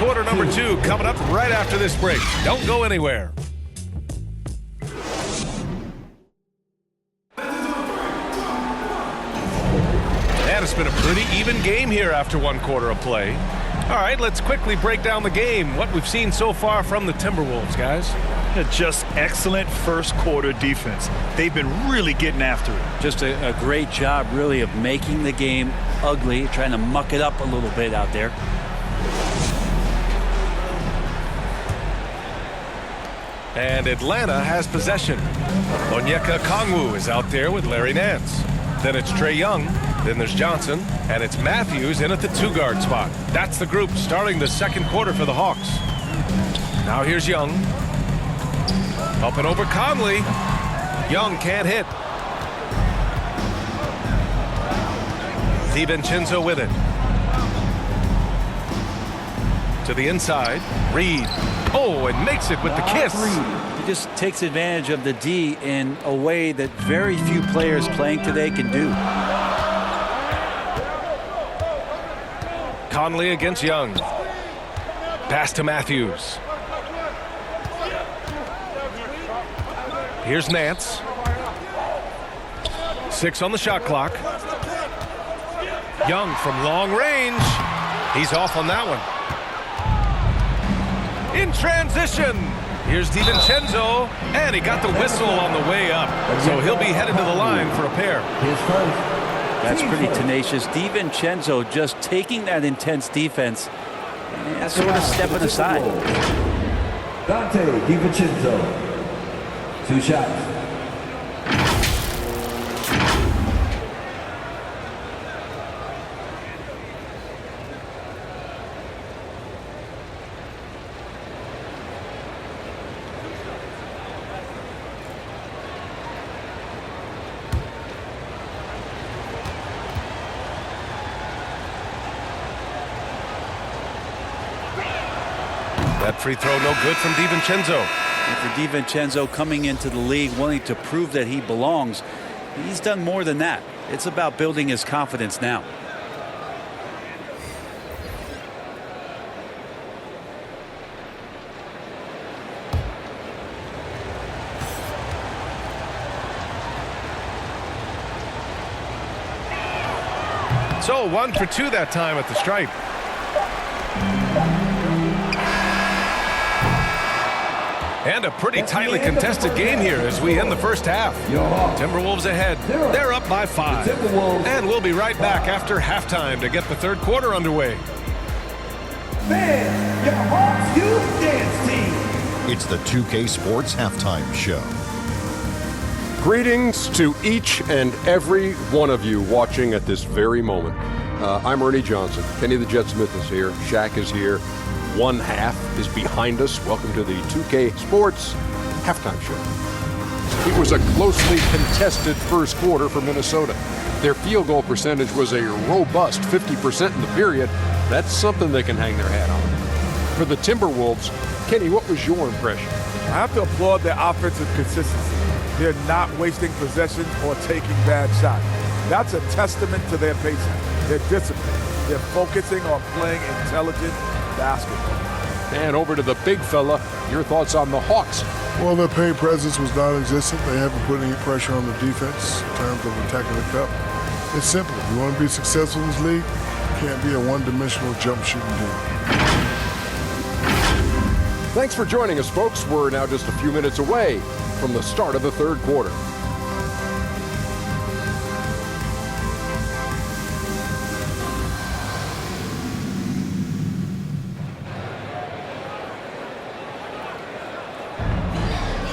quarter number 2 coming up right after this break. Don't go anywhere. And it's been a pretty even game here after 1 quarter of play. All right, let's quickly break down the game. What we've seen so far from the Timberwolves, guys. Just excellent first quarter defense. They've been really getting after it. Just a great job, really, of making the game ugly, trying to muck it up a little bit out there. And Atlanta has possession. Onyeka Okongwu is out there with Larry Nance. Then it's Trae Young. Then there's Johnson. And it's Matthews in at the 2-guard spot. That's the group starting the second quarter for the Hawks. Now here's Young. Up and over Conley. Young can't hit. DiVincenzo with it. To the inside. Reed. Oh, and makes it with the kiss. He just takes advantage of the D in a way that very few players playing today can do. Conley against Young. Pass to Matthews. Here's Nance. 6 on the shot clock. Young from long range. He's off on that one. In transition. Here's DiVincenzo. And he got the whistle on the way up. So he'll be headed to the line for a pair. That's pretty tenacious. DiVincenzo just taking that intense defense and sort of stepping aside. DiVincenzo. 2 shots. That free throw no good from DiVincenzo. And for DiVincenzo coming into the league wanting to prove that he belongs, he's done more than that. It's about building his confidence now. So 1 for 2 that time at the stripe. And a pretty tightly contested game here as we end the first half. Timberwolves ahead. They're up by 5. And we'll be right back after halftime to get the third quarter underway. Man, your Hawks Youth Dance Team. It's the 2K Sports Halftime Show. Greetings to each and every one of you watching at this very moment. I'm Ernie Johnson. Kenny the Jet Smith is here. Shaq is here. One half is behind us. Welcome to the 2K Sports Halftime Show. It was a closely contested first quarter for Minnesota. Their field goal percentage was a robust 50% in the period. That's something they can hang their hat on. For the Timberwolves, Kenny, what was your impression? I have to applaud their offensive consistency. They're not wasting possessions or taking bad shots. That's a testament to their pacing, their discipline. They're focusing on playing intelligent basketball. And over to the big fella, your thoughts on the Hawks. Well, their paint presence was non-existent. They haven't put any pressure on the defense in terms of attacking the cup. It's simple. If you want to be successful in this league, you can't be a one-dimensional jump shooting team. Thanks for joining us, folks. We're now just a few minutes away from the start of the third quarter.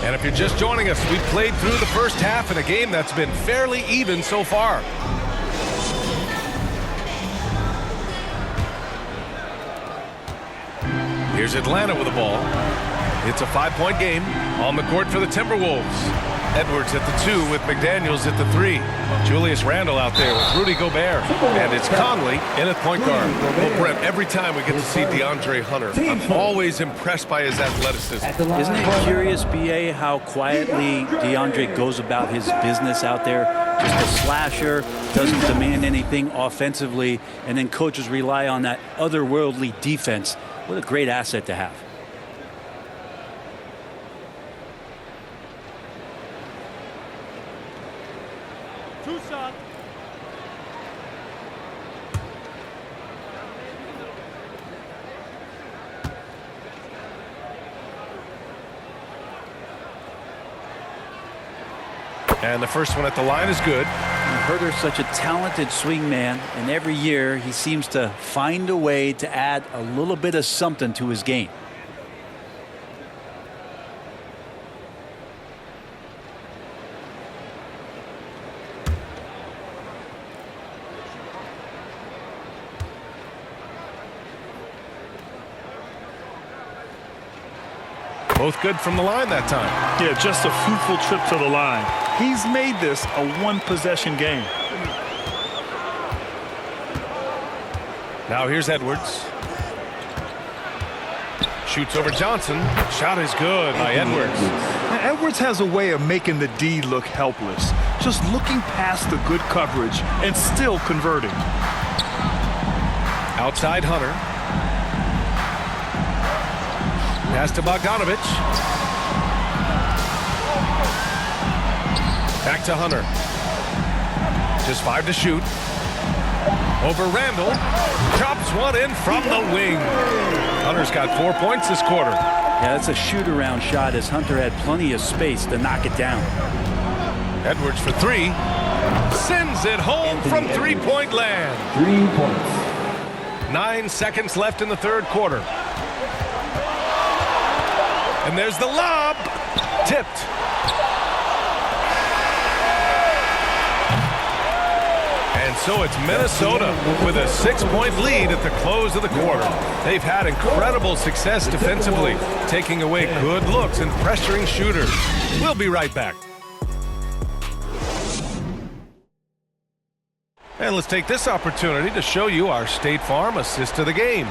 And if you're just joining us, we played through the first half in a game that's been fairly even so far. Here's Atlanta with the ball. It's a 5-point game on the court for the Timberwolves. Edwards at the 2 with McDaniels at the 3. Julius Randle out there with Rudy Gobert. And it's Conley in at point guard. Well, Brent, every time we get to see DeAndre Hunter, I'm always impressed by his athleticism. Isn't it curious, B.A., how quietly DeAndre goes about his business out there? Just a slasher, doesn't demand anything offensively, and then coaches rely on that otherworldly defense What a great asset to have. Two shots. And the first one at the line is good. Herder's such a talented swing man, and every year he seems to find a way to add a little bit of something to his game. Both good from the line that time. Yeah, just a fruitful trip to the line. He's made this a one-possession game. Now here's Edwards. Shoots over Johnson. Shot is good by Edwards. Now, Edwards has a way of making the D look helpless. Just looking past the good coverage and still converting. Outside Hunter. Pass to Bogdanovich. Back to Hunter. Just 5 to shoot. Over Randall. Drops one in from the wing. Hunter's got 4 points this quarter. Yeah, that's a shoot-around shot as Hunter had plenty of space to knock it down. Edwards for 3. Sends it home from three-point land. 3 points. 9 seconds left in the third quarter. And there's the lob. Tipped. And so it's Minnesota with a 6-point lead at the close of the quarter. They've had incredible success defensively, taking away good looks and pressuring shooters. We'll be right back. And let's take this opportunity to show you our State Farm assist of the game.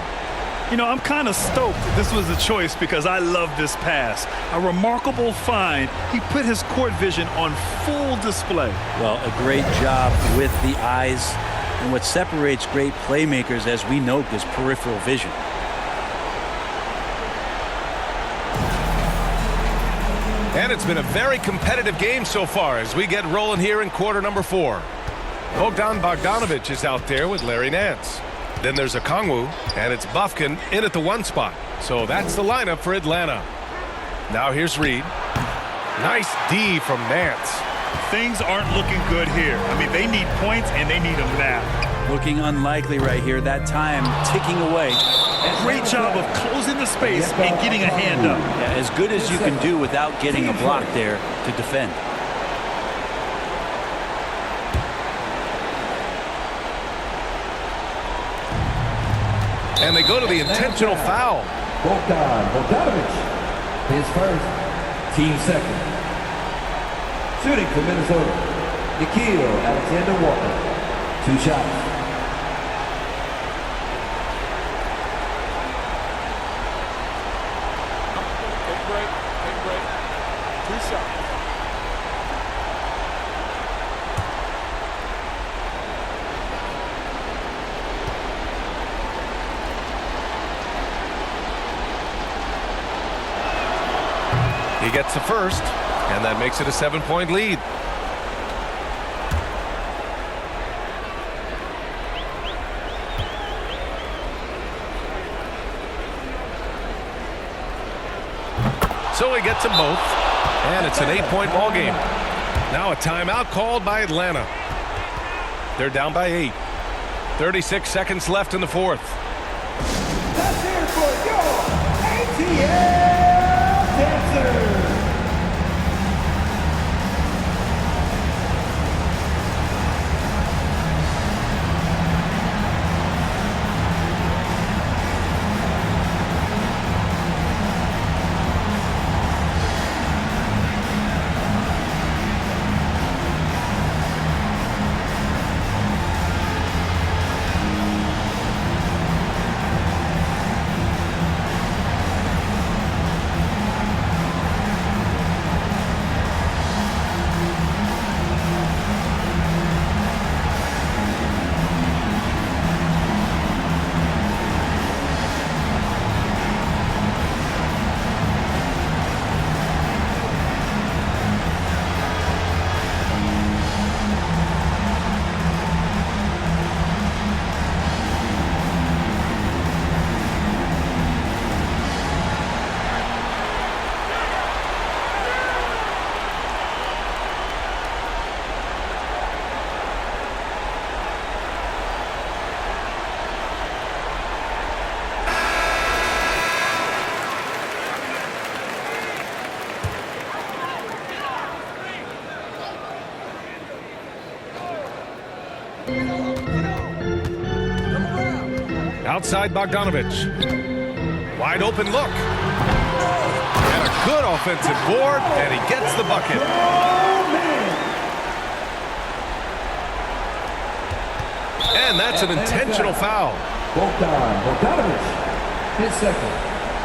You know, I'm kind of stoked this was a choice because I love this pass. A remarkable find. He put his court vision on full display. Well, a great job with the eyes. And what separates great playmakers, as we note, is peripheral vision. And it's been a very competitive game so far as we get rolling here in quarter number 4. Bogdanovich is out there with Larry Nance. Then there's a Kongwu, and it's Bufkin in at the 1 spot. So that's the lineup for Atlanta. Now here's Reed. Nice D from Nance. Things aren't looking good here. I mean, they need points, and they need them now. Looking unlikely right here. That time ticking away. Great job of closing the space and getting a hand up. Yeah, as good as you can do without getting a block there to defend. And they go to the intentional foul. Bogdanovich, his first, team second. Shooting for Minnesota, Nikhil Alexander-Walker, 2 shots. Take break. 2 shots. He gets the first, and that makes it a 7-point lead. So he gets them both, and it's an 8-point ball game. Now a timeout called by Atlanta. They're down by 8. 36 seconds left in the fourth. Let's hear it for your ATL dancer. Outside Bogdanovich. Wide open look. And a good offensive board, and he gets the bucket. And that's an intentional foul. Bogdanovich, his second.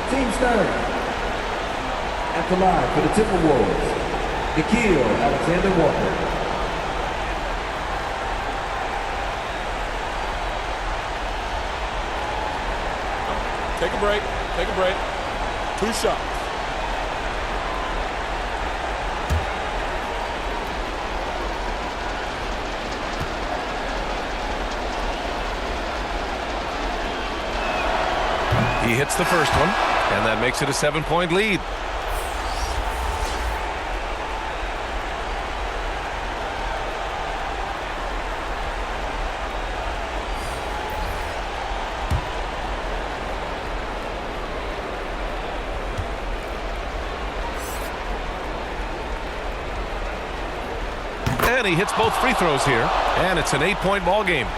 Team's third. At the line for the Timberwolves, Alexander Walker. Take a break. Take a break. 2 shots. He hits the first one, and that makes it a 7-point lead. And he hits both free throws here, and it's an 8-point ball game.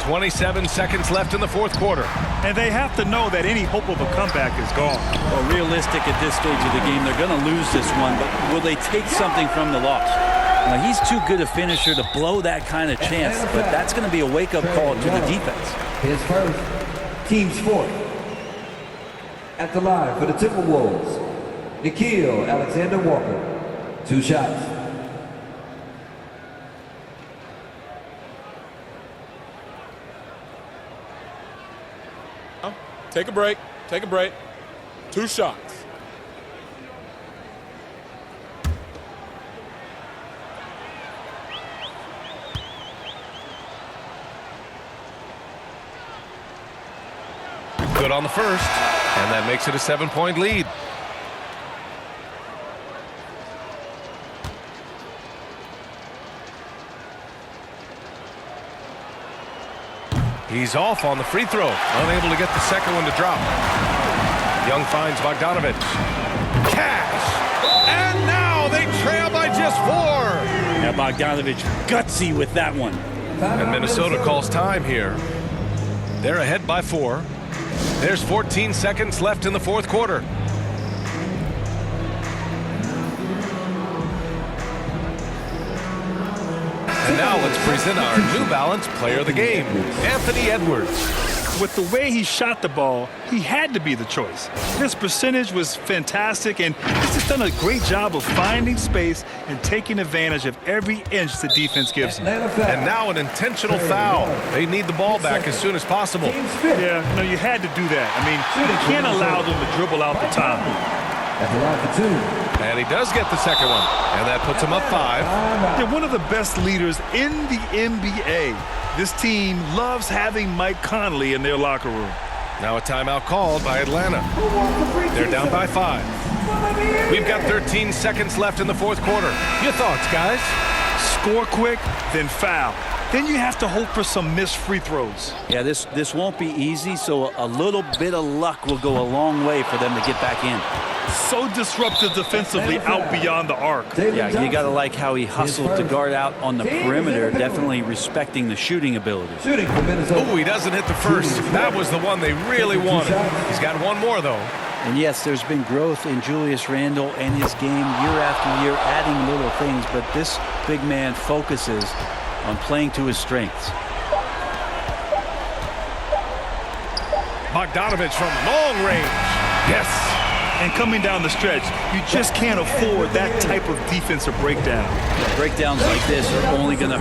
27 seconds left in the fourth quarter. And they have to know that any hope of a comeback is gone. Well, realistic at this stage of the game, they're going to lose this one, but will they take something from the loss? Now, he's too good a finisher to blow that kind of chance, but that's going to be a wake-up call to the defense. His first, team's fourth. At the line for the Timberwolves, Alexander Walker. 2 shots. Take a break. Take a break. 2 shots. Good on the first, and that makes it a 7-point lead. He's off on the free throw, unable to get the second one to drop. Young finds Bogdanovich. Cash! And now they trail by just 4. Now Bogdanovich gutsy with that one. And Minnesota calls time here. They're ahead by 4. There's 14 seconds left in the fourth quarter. And now let's present our New Balance player of the game, Anthony Edwards. With the way he shot the ball, he had to be the choice. His percentage was fantastic, and he's just done a great job of finding space and taking advantage of every inch the defense gives him. And now an intentional foul. They need the ball back as soon as possible. Yeah, no, you had to do that. I mean, you can't allow them to dribble out the time. At the line for 2. And he does get the second one, and that puts him up 5. They're one of the best leaders in the NBA. This team loves having Mike Conley in their locker room. Now a timeout called by Atlanta. They're down by 5. We've got 13 seconds left in the fourth quarter. Your thoughts, guys? Score quick, then foul. Then you have to hope for some missed free throws. Yeah, this won't be easy, so a little bit of luck will go a long way for them to get back in. So disruptive defensively out beyond the arc. Yeah, you got to like how he hustled to guard out on the perimeter, definitely respecting the shooting ability. Oh, he doesn't hit the first. That was the one they really wanted. He's got one more, though. And yes, there's been growth in Julius Randle and his game year after year, adding little things, but this big man focuses on playing to his strengths. Bogdanovich from long range. Yes. And coming down the stretch, you just can't afford that type of defensive breakdown. Breakdowns like this are only going to